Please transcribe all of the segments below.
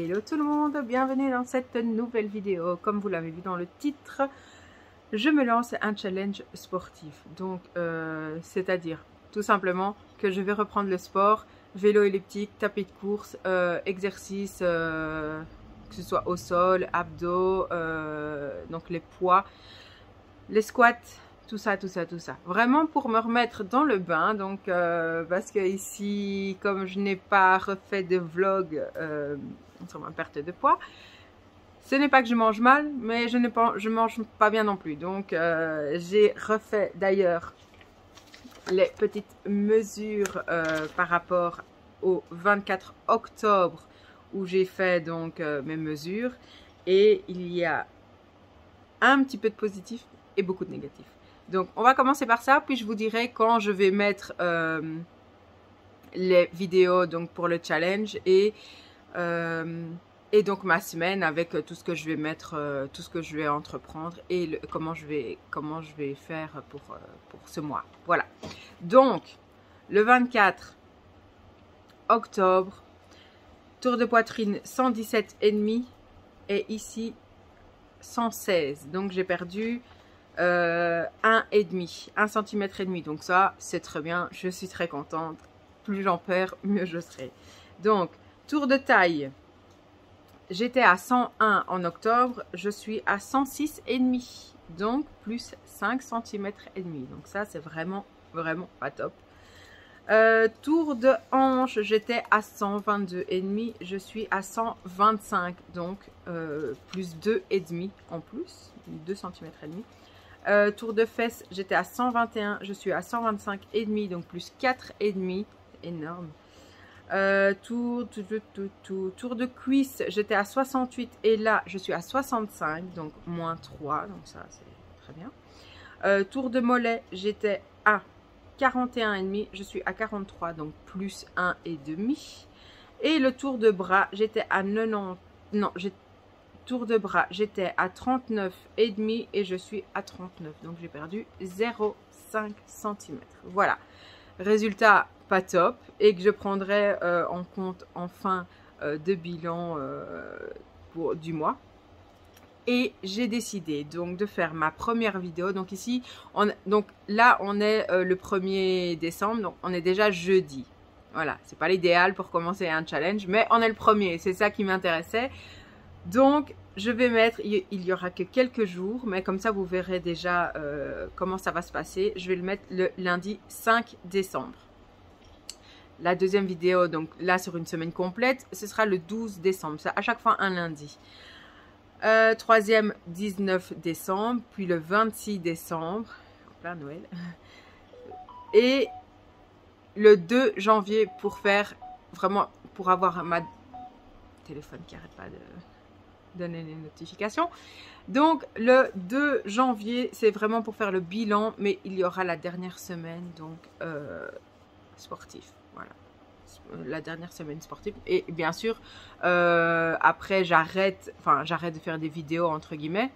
Hello tout le monde, bienvenue dans cette nouvelle vidéo. Comme vous l'avez vu dans le titre, je me lance un challenge sportif. Donc, c'est-à-dire tout simplement que je vais reprendre le sport, vélo elliptique, tapis de course, exercice, que ce soit au sol, abdos, donc les poids, les squats, tout ça. Vraiment pour me remettre dans le bain, donc parce que ici, comme je n'ai pas refait de vlog sur ma perte de poids, ce n'est pas que je mange mal, mais je mange pas bien non plus. Donc j'ai refait d'ailleurs les petites mesures par rapport au 24 octobre où j'ai fait donc mes mesures, et il y a un petit peu de positif et beaucoup de négatif. Donc on va commencer par ça, puis je vous dirai quand je vais mettre les vidéos donc pour le challenge et donc ma semaine avec tout ce que je vais mettre, tout ce que je vais entreprendre et comment je vais faire pour ce mois. Voilà. Donc le 24 octobre, tour de poitrine 117,5 et ici 116. Donc j'ai perdu 1,5 cm. Donc ça c'est très bien, je suis très contente. Plus j'en perds, mieux je serai. Donc tour de taille, j'étais à 101 en octobre, je suis à 106,5, donc plus 5 cm et demi. Donc ça c'est vraiment pas top. Tour de hanche, j'étais à 122,5, je suis à 125, donc plus 2,5 en plus, 2 cm et demi. Tour de fesses, j'étais à 121, je suis à 125,5, donc plus 4,5, énorme. Tour de cuisse, j'étais à 68 et là je suis à 65, donc moins 3, donc ça c'est très bien. Tour de mollet, j'étais à 41,5, je suis à 43, donc plus 1,5. Et le tour de bras, j'étais à 90, non, tour de bras, j'étais à 39,5 et je suis à 39, donc j'ai perdu 0,5 cm. Voilà, résultat pas top, et que je prendrai en compte en fin de bilan du mois. Et j'ai décidé donc de faire ma première vidéo. Donc ici, donc là on est le 1er décembre, donc on est déjà jeudi. Voilà, c'est pas l'idéal pour commencer un challenge, mais on est le 1er, c'est ça qui m'intéressait. Donc je vais mettre, il y aura que quelques jours, mais comme ça vous verrez déjà comment ça va se passer. Je vais le mettre le lundi 5 décembre. La deuxième vidéo, donc là sur une semaine complète, ce sera le 12 décembre, c'est à chaque fois un lundi. Troisième 19 décembre, puis le 26 décembre, en plein Noël, et le 2 janvier pour faire vraiment, pour avoir ma téléphone qui n'arrête pas de donner les notifications. Donc le 2 janvier, c'est vraiment pour faire le bilan, mais il y aura la dernière semaine, donc sportif, voilà. La dernière semaine sportive, et bien sûr après j'arrête de faire des vidéos entre guillemets,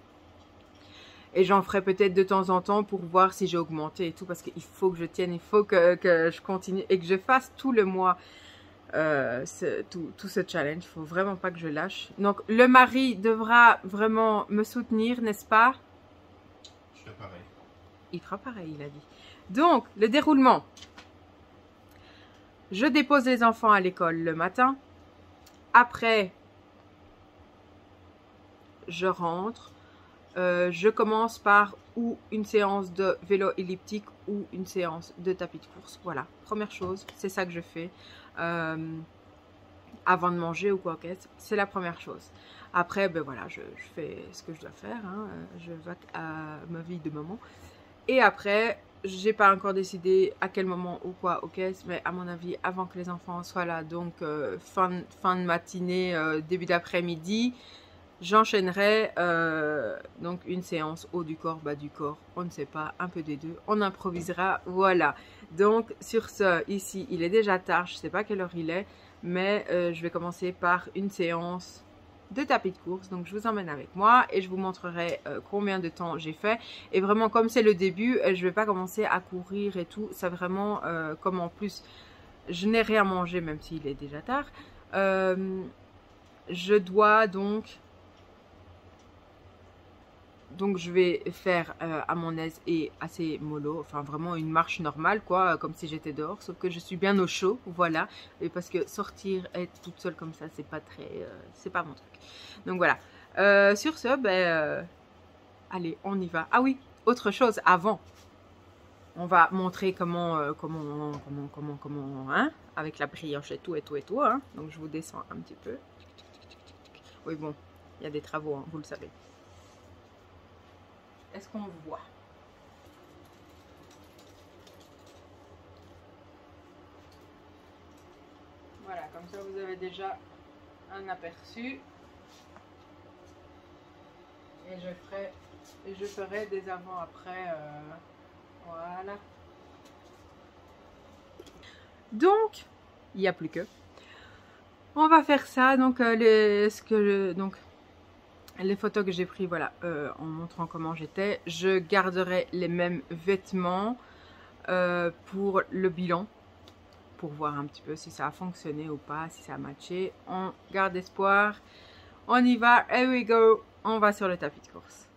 et j'en ferai peut-être de temps en temps pour voir si j'ai augmenté et tout, parce qu'il faut que je tienne, il faut que je continue et que je fasse tout le mois tout ce challenge. Il faut vraiment pas que je lâche. Donc le mari devra vraiment me soutenir, n'est-ce pas? Je ferai pareil. Il fera pareil, il a dit. Donc le déroulement: je dépose les enfants à l'école le matin. Après, je rentre. Je commence par ou une séance de vélo elliptique ou une séance de tapis de course. Voilà, première chose, c'est ça que je fais. Avant de manger ou quoi, c'est la première chose. Après, ben voilà, je fais ce que je dois faire. Hein, je vais à ma vie de maman. Et après, j'ai pas encore décidé à quel moment ou quoi, ok, mais à mon avis avant que les enfants soient là, donc fin de matinée, début d'après-midi, j'enchaînerai donc une séance haut du corps, bas du corps, on ne sait pas, un peu des deux, on improvisera, voilà. Donc sur ce, ici il est déjà tard, je sais pas quelle heure il est, mais je vais commencer par une séance de tapis de course. Donc je vous emmène avec moi et je vous montrerai combien de temps j'ai fait. Et vraiment, comme c'est le début, je vais pas commencer à courir et tout. C'est vraiment comme en plus je n'ai rien mangé, même s'il est déjà tard, je dois donc je vais faire à mon aise et assez mollo, enfin vraiment une marche normale quoi, comme si j'étais dehors, sauf que je suis bien au chaud, voilà, et parce que sortir, être toute seule comme ça, c'est pas très, c'est pas mon truc. Donc voilà, sur ce, allez, on y va. Ah oui, autre chose, avant, on va montrer comment, hein, avec la brioche et tout, hein. Donc je vous descends un petit peu. Oui bon, il y a des travaux, hein, vous le savez. Est-ce qu'on voit? Voilà, comme ça vous avez déjà un aperçu. Et je ferai des avant-après. Voilà. Donc, il n'y a plus que. On va faire ça. Donc, les photos que j'ai prises, voilà, en montrant comment j'étais. Je garderai les mêmes vêtements pour le bilan. Pour voir un petit peu si ça a fonctionné ou pas, si ça a matché. On garde espoir. On y va. Here we go. On va sur le tapis de course.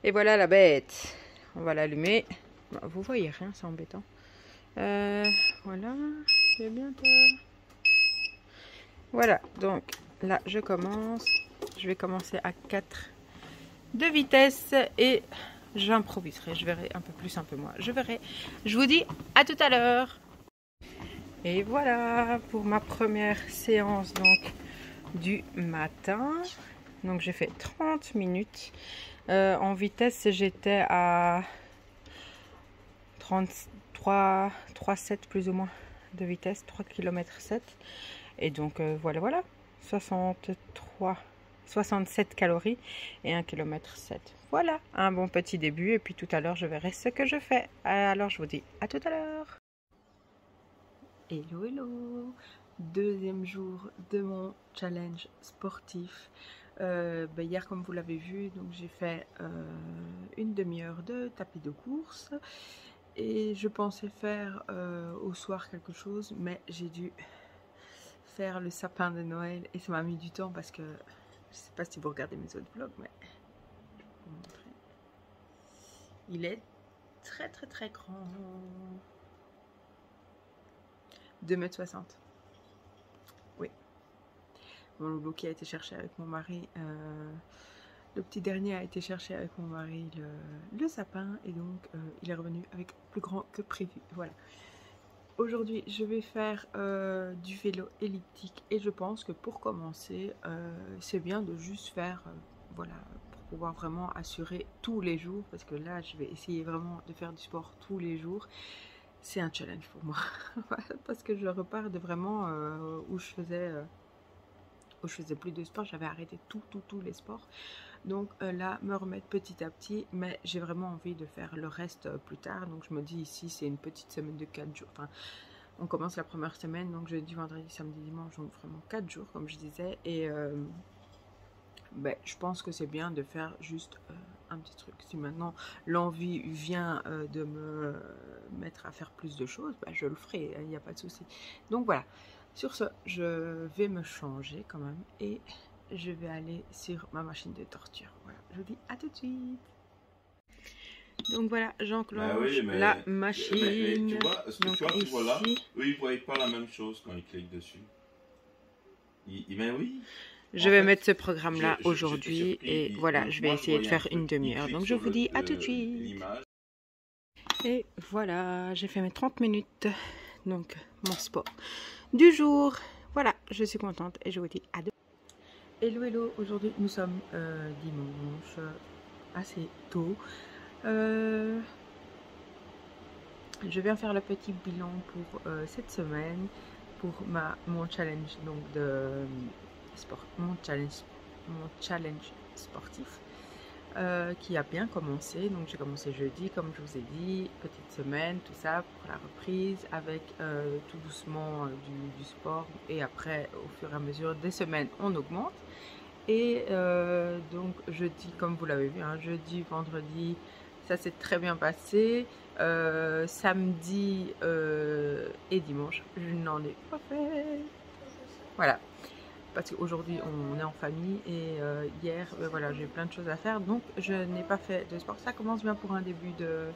Et voilà la bête. On va l'allumer. Vous voyez rien, c'est embêtant. Voilà. C'est bientôt. Voilà. Donc là, je commence. Je vais commencer à 4 de vitesse et j'improviserai. Je verrai un peu plus, un peu moins. Je verrai. Je vous dis à tout à l'heure. Et voilà pour ma première séance donc du matin. Donc j'ai fait 30 minutes. En vitesse, j'étais à 3,7 plus ou moins de vitesse, 3 km 7. Et donc voilà, 67 calories et 1 km 7. Voilà, un bon petit début. Et puis tout à l'heure, je verrai ce que je fais. Alors je vous dis à tout à l'heure. Hello, hello! Deuxième jour de mon challenge sportif. Hier, comme vous l'avez vu, donc j'ai fait une demi-heure de tapis de course et je pensais faire au soir quelque chose, mais j'ai dû faire le sapin de Noël et ça m'a mis du temps parce que je sais pas si vous regardez mes autres vlogs, mais je vais vous montrer. Il est très très très grand, 2,60 m. Oui. Bon, le bouquet a été cherché avec mon mari. Le petit dernier a été cherché avec mon mari, le sapin. Et donc, il est revenu avec plus grand que prévu. Voilà. Aujourd'hui, je vais faire du vélo elliptique. Et je pense que pour commencer, c'est bien de juste faire, voilà, pour pouvoir vraiment assurer tous les jours. Parce que là, je vais essayer vraiment de faire du sport tous les jours. C'est un challenge pour moi. Parce que je repars de vraiment où je faisais plus de sport. J'avais arrêté tous les sports. Donc là, me remettre petit à petit. Mais j'ai vraiment envie de faire le reste plus tard. Donc je me dis ici, c'est une petite semaine de 4 jours. Enfin, on commence la première semaine. Donc jeudi, vendredi, samedi, dimanche. Donc vraiment 4 jours, comme je disais. Et je pense que c'est bien de faire juste un petit truc. Si maintenant l'envie vient de me mettre à faire plus de choses, je le ferai, il n'y a pas de souci. Donc voilà, sur ce, je vais me changer quand même et je vais aller sur ma machine de torture. Voilà, je vous dis à tout de suite. Donc voilà, j'enclenche la machine. Mais tu vois, donc, tu vois là, eux ils ne voient pas la même chose quand ils cliquent dessus. Mais oui. Je vais mettre ce programme-là aujourd'hui et voilà, je vais essayer de faire une demi-heure. Donc je vous dis à tout de suite. Et voilà, j'ai fait mes 30 minutes. Donc mon sport du jour. Voilà, je suis contente et je vous dis à demain. Hello, hello, aujourd'hui nous sommes dimanche, assez tôt. Je viens faire le petit bilan pour cette semaine, pour mon challenge donc de sport, mon challenge sportif qui a bien commencé. Donc j'ai commencé jeudi, comme je vous ai dit, petite semaine, tout ça pour la reprise avec tout doucement du sport, et après au fur et à mesure des semaines on augmente. Et donc jeudi, comme vous l'avez vu, hein, jeudi, vendredi, ça s'est très bien passé. Samedi et dimanche, je n'en ai pas fait. Voilà. parce qu'aujourd'hui on est en famille et hier voilà, j'ai plein de choses à faire, donc je n'ai pas fait de sport. Ça commence bien pour un début de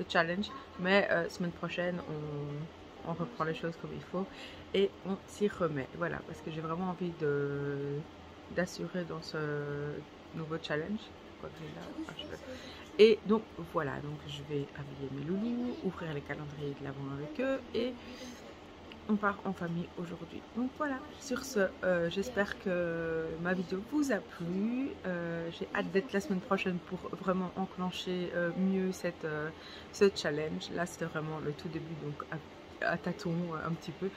challenge, mais semaine prochaine on reprend les choses comme il faut et on s'y remet, voilà, parce que j'ai vraiment envie d'assurer dans ce nouveau challenge. Et donc voilà, donc je vais habiller mes loulous, ouvrir les calendriers de l'avant avec eux et on part en famille aujourd'hui. Donc voilà, sur ce, j'espère que ma vidéo vous a plu. J'ai hâte d'être la semaine prochaine pour vraiment enclencher mieux ce challenge. Là, c'était vraiment le tout début, donc à tâtons un petit peu.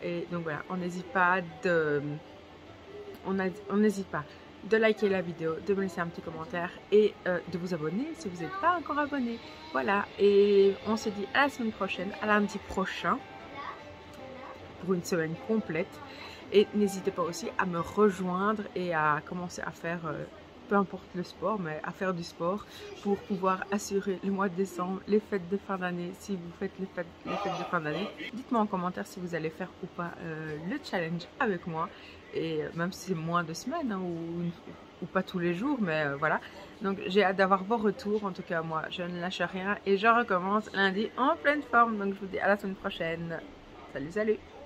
Et donc voilà, on n'hésite pas de liker la vidéo, de me laisser un petit commentaire et de vous abonner si vous n'êtes pas encore abonné. Voilà, et on se dit à la semaine prochaine, à lundi prochain, pour une semaine complète. Et n'hésitez pas aussi à me rejoindre et à commencer à faire, peu importe le sport, mais à faire du sport pour pouvoir assurer le mois de décembre, les fêtes de fin d'année. Si vous faites les fêtes de fin d'année, dites-moi en commentaire si vous allez faire ou pas le challenge avec moi. Et même si c'est moins de semaines hein, ou pas tous les jours, mais voilà. Donc j'ai hâte d'avoir vos retours. En tout cas, moi, je ne lâche rien et je recommence lundi en pleine forme. Donc je vous dis à la semaine prochaine. Salut, salut!